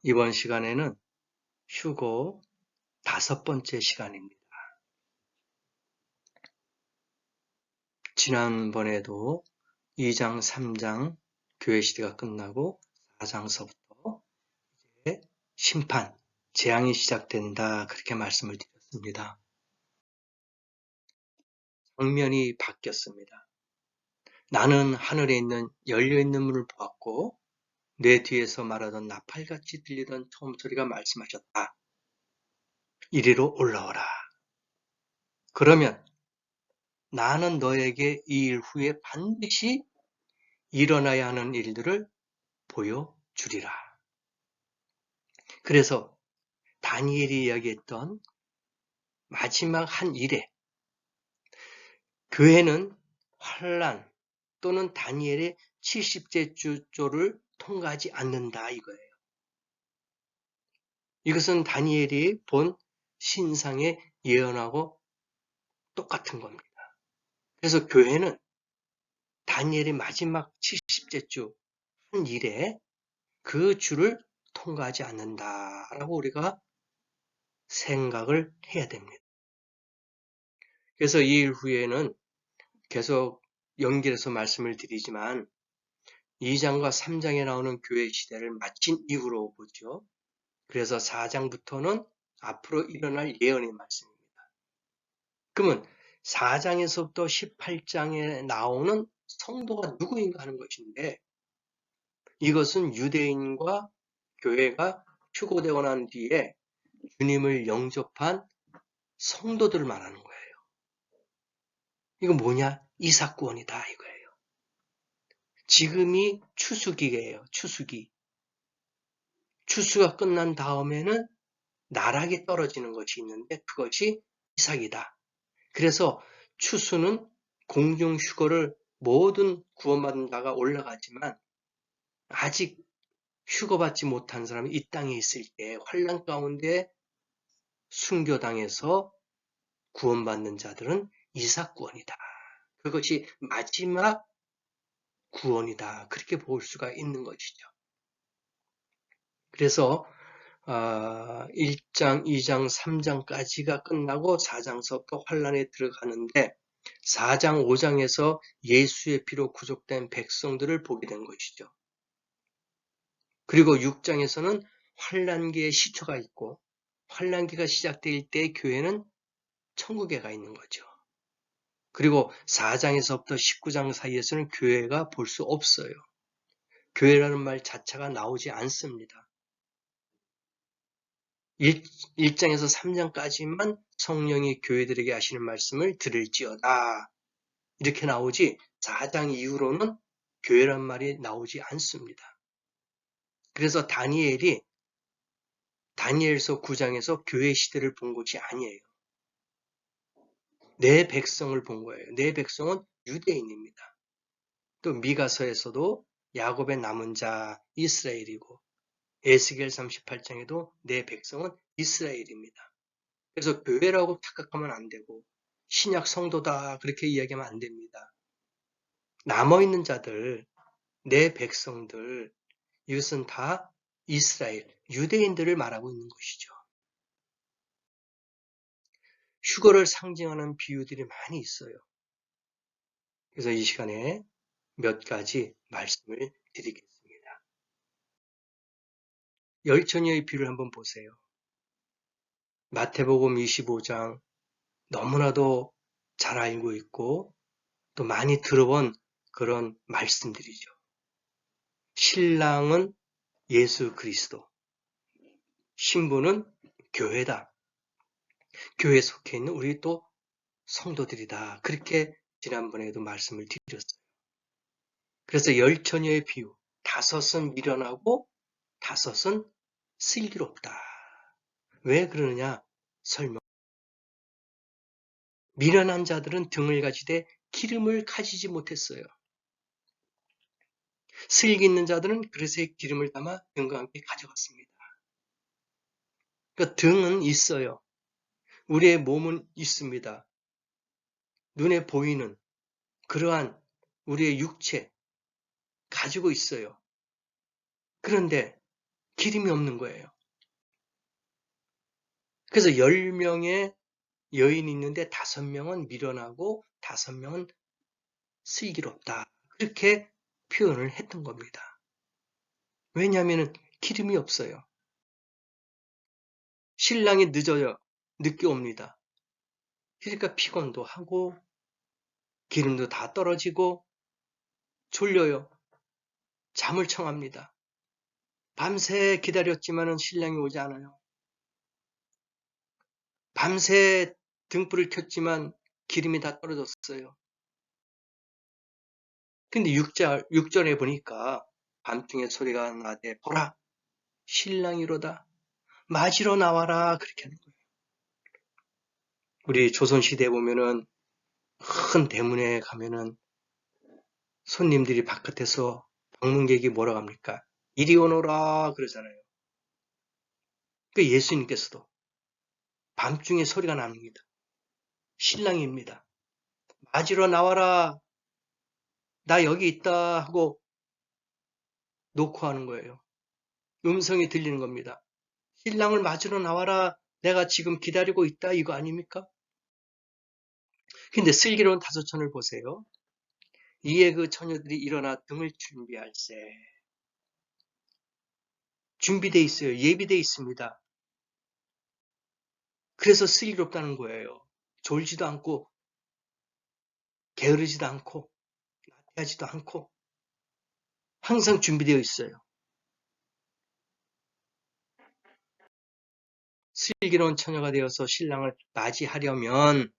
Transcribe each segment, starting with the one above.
이번 시간에는 휴거 5번째 시간입니다. 지난번에도 2장, 3장 교회 시대가 끝나고 4장서부터 이제 심판, 재앙이 시작된다 그렇게 말씀을 드렸습니다. 장면이 바뀌었습니다. 나는 하늘에 있는 열려있는 문을 보았고 내 뒤에서 말하던 나팔같이 들리던 처음 소리가 말씀하셨다. 이리로 올라오라. 그러면 나는 너에게 이 일 후에 반드시 일어나야 하는 일들을 보여주리라. 그래서 다니엘이 이야기했던 마지막 한 일에 교회는 환난 또는 다니엘의 70째 주조를 통과하지 않는다 이거예요. 이것은 다니엘이 본 신상의 예언하고 똑같은 겁니다. 그래서 교회는 다니엘의 마지막 70째 주 한 일에 그 주를 통과하지 않는다라고 우리가 생각을 해야 됩니다. 그래서 이 일 후에는 계속 연결해서 말씀을 드리지만 2장과 3장에 나오는 교회 시대를 마친 이후로 보죠. 그래서 4장부터는 앞으로 일어날 예언의 말씀입니다. 그러면 4장에서부터 18장에 나오는 성도가 누구인가 하는 것인데 이것은 유대인과 교회가 휴거되고 난 뒤에 주님을 영접한 성도들을 말하는 거예요. 이거 뭐냐? 이삭구원이다 이거예요. 지금이 추수기예요. 추수기. 추수가 끝난 다음에는 나락에 떨어지는 것이 있는데 그것이 이삭이다. 그래서 추수는 공중 휴거를 모든 구원받은 자가 올라가지만 아직 휴거받지 못한 사람이 이 땅에 있을 때 환난 가운데 순교당해서 구원받는 자들은 이삭구원이다. 그것이 마지막 구원이다. 그렇게 볼 수가 있는 것이죠. 그래서 1장, 2장, 3장까지가 끝나고 4장서부터 환란에 들어가는데 4장, 5장에서 예수의 피로 구속된 백성들을 보게 된 것이죠. 그리고 6장에서는 환란기의 시초가 있고 환란기가 시작될 때 교회는 천국에 가 있는 거죠. 그리고 4장에서부터 19장 사이에서는 교회가 볼 수 없어요. 교회라는 말 자체가 나오지 않습니다. 1장에서 3장까지만 성령이 교회들에게 하시는 말씀을 들을지어다. 이렇게 나오지 4장 이후로는 교회란 말이 나오지 않습니다. 그래서 다니엘서 9장에서 교회 시대를 본 것이 아니에요. 내 백성을 본 거예요. 내 백성은 유대인입니다. 또 미가서에서도 야곱의 남은 자 이스라엘이고 에스겔 38장에도 내 백성은 이스라엘입니다. 그래서 교회라고 착각하면 안 되고 신약 성도다 그렇게 이야기하면 안 됩니다. 남아있는 자들, 내 백성들 이것은 다 이스라엘, 유대인들을 말하고 있는 것이죠. 휴거를 상징하는 비유들이 많이 있어요. 그래서 이 시간에 몇 가지 말씀을 드리겠습니다. 열처녀의 비유를 한번 보세요. 마태복음 25장 너무나도 잘 알고 있고 또 많이 들어본 그런 말씀들이죠. 신랑은 예수 그리스도, 신부는 교회다. 교회에 속해 있는 우리 또 성도들이다. 그렇게 지난번에도 말씀을 드렸어요. 그래서 열처녀의 비유, 5은 미련하고 5은 슬기롭다. 왜 그러느냐? 설명. 미련한 자들은 등을 가지되 기름을 가지지 못했어요. 슬기 있는 자들은 그릇에 기름을 담아 등과 함께 가져갔습니다. 그러니까 등은 있어요. 우리의 몸은 있습니다. 눈에 보이는 그러한 우리의 육체 가지고 있어요. 그런데 기름이 없는 거예요. 그래서 10명의 여인이 있는데 5명은 미련하고 5명은 슬기롭다. 그렇게 표현을 했던 겁니다. 왜냐하면 기름이 없어요. 신랑이 늦어요. 늦게 옵니다. 그러니까 피곤도 하고 기름도 다 떨어지고 졸려요. 잠을 청합니다. 밤새 기다렸지만 신랑이 오지 않아요. 밤새 등불을 켰지만 기름이 다 떨어졌어요. 근데 6절에 보니까 밤중에 소리가 나되 보라 신랑이로다 맞으러 나와라 그렇게 하는 거예요. 우리 조선시대에 보면은 큰 대문에 가면은 손님들이 바깥에서 방문객이 뭐라고 합니까? 이리 오너라 그러잖아요. 그 예수님께서도 밤중에 소리가 납니다. 신랑입니다. 맞으러 나와라. 나 여기 있다 하고 놓고 하는 거예요. 음성이 들리는 겁니다. 신랑을 맞으러 나와라. 내가 지금 기다리고 있다. 이거 아닙니까? 근데 슬기로운 다섯천을 보세요. 이에 그 처녀들이 일어나 등을 준비할세. 준비돼 있어요. 예비돼 있습니다. 그래서 슬기롭다는 거예요. 졸지도 않고 게으르지도 않고 나태하지도 않고 항상 준비되어 있어요. 슬기로운 처녀가 되어서 신랑을 맞이하려면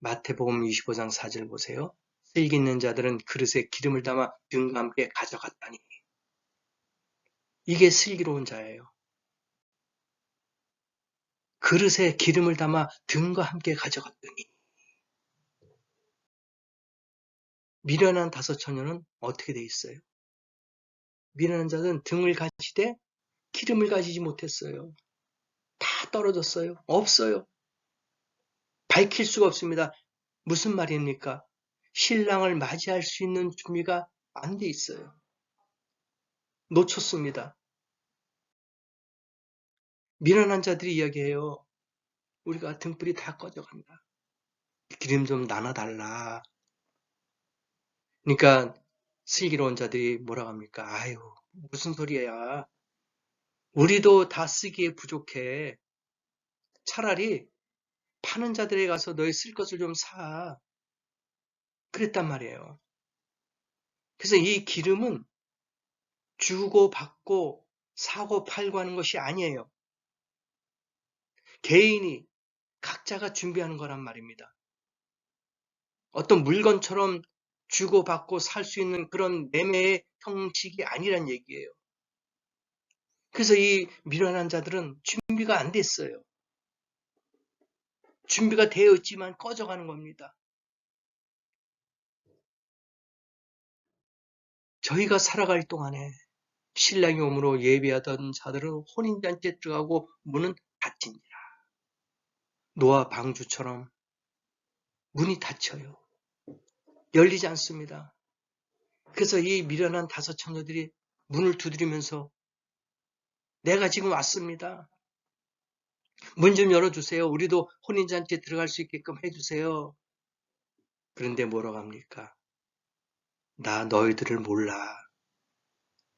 마태복음 25장 4절 보세요. 슬기 있는 자들은 그릇에 기름을 담아 등과 함께 가져갔다니. 이게 슬기로운 자예요. 그릇에 기름을 담아 등과 함께 가져갔더니. 미련한 다섯 처녀는 어떻게 돼 있어요? 미련한 자는 등을 가지되 기름을 가지지 못했어요. 다 떨어졌어요. 없어요. 밝힐 수가 없습니다. 무슨 말입니까? 신랑을 맞이할 수 있는 준비가 안 돼 있어요. 놓쳤습니다. 미련한 자들이 이야기해요. 우리가 등불이 다 꺼져간다. 기름 좀 나눠달라. 그러니까 슬기로운 자들이 뭐라고 합니까? 아유, 무슨 소리야. 우리도 다 쓰기에 부족해. 차라리 파는 자들에 가서 너희 쓸 것을 좀 사. 그랬단 말이에요. 그래서 이 기름은 주고 받고 사고 팔고 하는 것이 아니에요. 개인이 각자가 준비하는 거란 말입니다. 어떤 물건처럼 주고 받고 살 수 있는 그런 매매의 형식이 아니란 얘기예요. 그래서 이 미련한 자들은 준비가 안 됐어요. 준비가 되어 있지만 꺼져가는 겁니다. 저희가 살아갈 동안에 신랑이 오므로 예비하던 자들은 혼인잔치에 들어가고 문은 닫힌지라. 노아 방주처럼 문이 닫혀요. 열리지 않습니다. 그래서 이 미련한 다섯 처녀들이 문을 두드리면서 내가 지금 왔습니다. 문 좀 열어주세요. 우리도 혼인잔치에 들어갈 수 있게끔 해주세요. 그런데 뭐라고 합니까? 나 너희들을 몰라.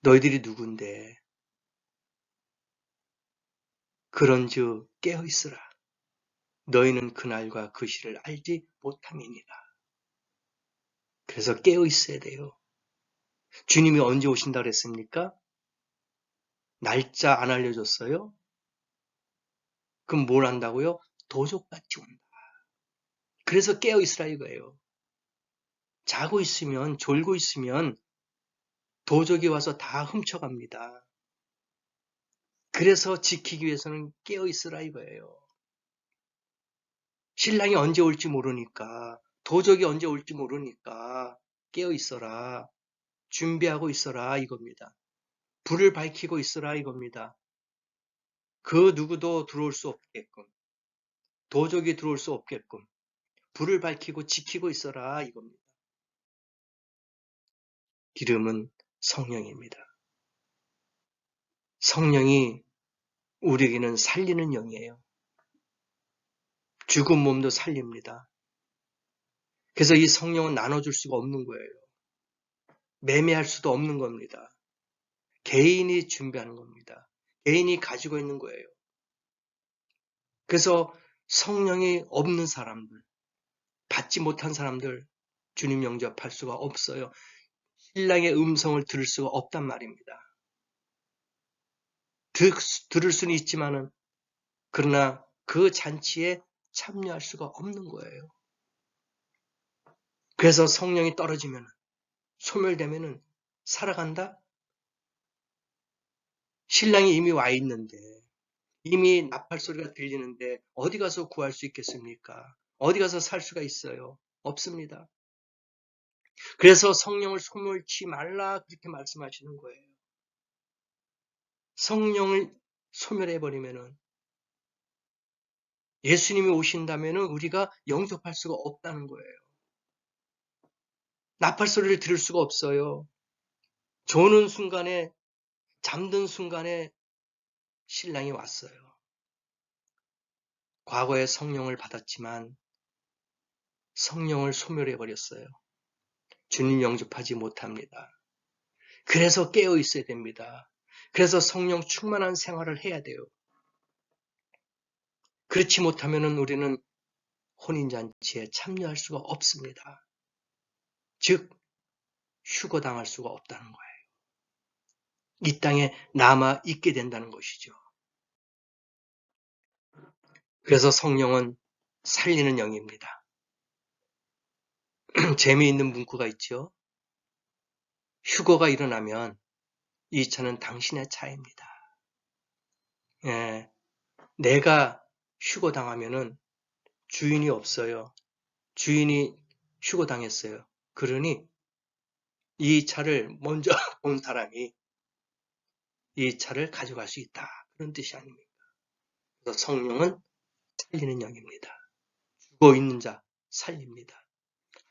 너희들이 누군데? 그런즉 깨어있으라. 너희는 그날과 그 시를 알지 못함이니라. 그래서 깨어있어야 돼요. 주님이 언제 오신다 그랬습니까? 날짜 안 알려줬어요? 그럼 뭘 한다고요? 도적같이 온다. 그래서 깨어있으라 이거예요. 자고 있으면, 졸고 있으면 도적이 와서 다 훔쳐갑니다. 그래서 지키기 위해서는 깨어있으라 이거예요. 신랑이 언제 올지 모르니까, 도적이 언제 올지 모르니까 깨어있어라. 준비하고 있어라 이겁니다. 불을 밝히고 있어라 이겁니다. 그 누구도 들어올 수 없게끔, 도적이 들어올 수 없게끔 불을 밝히고 지키고 있어라 이겁니다. 기름은 성령입니다. 성령이 우리에게는 살리는 영이에요. 죽은 몸도 살립니다. 그래서 이 성령은 나눠줄 수가 없는 거예요. 매매할 수도 없는 겁니다. 개인이 준비하는 겁니다. 개인이 가지고 있는 거예요. 그래서 성령이 없는 사람들, 받지 못한 사람들 주님 영접할 수가 없어요. 신랑의 음성을 들을 수가 없단 말입니다. 들을 수는 있지만은 그러나 그 잔치에 참여할 수가 없는 거예요. 그래서 성령이 떨어지면 소멸되면은 살아간다? 신랑이 이미 와 있는데 이미 나팔 소리가 들리는데 어디 가서 구할 수 있겠습니까? 어디 가서 살 수가 있어요? 없습니다. 그래서 성령을 소멸치 말라 그렇게 말씀하시는 거예요. 성령을 소멸해버리면은 예수님이 오신다면은 우리가 영접할 수가 없다는 거예요. 나팔 소리를 들을 수가 없어요. 조는 순간에, 잠든 순간에 신랑이 왔어요. 과거에 성령을 받았지만 성령을 소멸해버렸어요. 주님 영접하지 못합니다. 그래서 깨어 있어야 됩니다. 그래서 성령 충만한 생활을 해야 돼요. 그렇지 못하면 우리는 혼인잔치에 참여할 수가 없습니다. 즉 휴거당할 수가 없다는 거예요. 이 땅에 남아 있게 된다는 것이죠. 그래서 성령은 살리는 영입니다. 재미있는 문구가 있죠. 휴거가 일어나면 이 차는 당신의 차입니다. 예, 내가 휴거당하면은 주인이 없어요. 주인이 휴거당했어요. 그러니 이 차를 먼저 본 사람이 이 차를 가져갈 수 있다. 그런 뜻이 아닙니다. 그래서 성령은 살리는 영입니다. 죽어 있는 자 살립니다.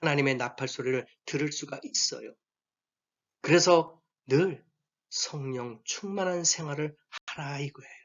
하나님의 나팔 소리를 들을 수가 있어요. 그래서 늘 성령 충만한 생활을 하라 이거예요.